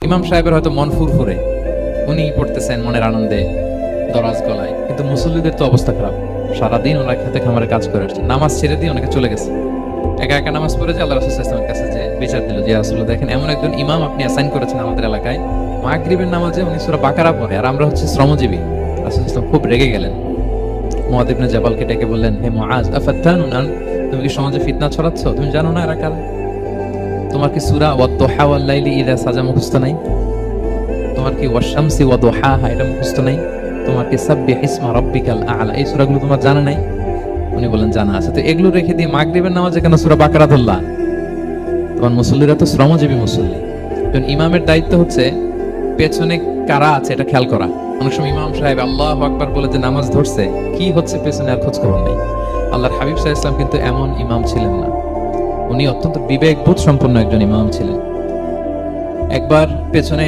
ইমাম সাহেবের হয়তো মন ফুরফুরে, উনি পড়তেছেন মনের আনন্দে দরাজ গলায়, কিন্তু মুসল্লিদের তো অবস্থা খারাপ। সারাদিন ওরা খেতে খামারে কাজ করে আসছে, নামাজ ছেড়ে দিয়ে অনেকে চলে গেছে, একা একা নামাজ পড়ে যে আল্লাহ রাসূল সাল্লাল্লাহু আলাইহি ওয়াসাল্লামের কাছে যে বিচার দিল যে রাসূলুল্লাহ, দেখেন এমন একজন ইমাম আপনি অ্যাসাইন করেছেন আমাদের এলাকায়, মাগরিবের নামাজে উনি সূরা বাকারা পড়ে আর আমরা হচ্ছে শ্রমজীবী। রাসূল সাল্লাল্লাহু আলাইহি ওয়াসাল্লাম খুব রেগে গেলেন। মুআয ইবনে জাবালকে ডেকে বললেন, হে মুআয, আফাতানুন, তুমি কি সমাজে ফিতনা ছড়াচ্ছ? তুমি জানো না এরা কারা? তোমার কি সূরা ওয়াদ-দুহা ওয়াল লাইলি ইযা সাজা মুখস্থ নাই? তোমার কি ওয়াশ-শামসি ওয়া দুহাহা এটা মুখস্থ নাই? তোমার কি সাব্বিহ ইসমা রাব্বিকাল আ'লা এই সূরাগুলো তোমার জানা নাই? উনি বলেন জানা আছে। তো এগুলো রেখে দিয়ে মাগরিবের নামাজে কেন সূরা বাকারা ধরলা? তোমার মুসল্লিরা তো শ্রমজীবী মুসল্লি। কারণ ইমামের দায়িত্ব হচ্ছে পেছনে কারা আছে এটা খেয়াল করা। অনেক সময় ইমাম সাহেব আল্লাহু আকবার বলে যে নামাজ ধরছে, কি হচ্ছে পেছনে আর খোঁজ খবর নেই। আল্লাহর হাবিব সাল্লাল্লাহু আলাইহি ওয়াসাল্লাম কিন্তু এমন ইমাম ছিলেন না, উনি অত্যন্ত বিবেকবোধ সম্পন্ন একজন ইমাম ছিলেন। একবার পেছনে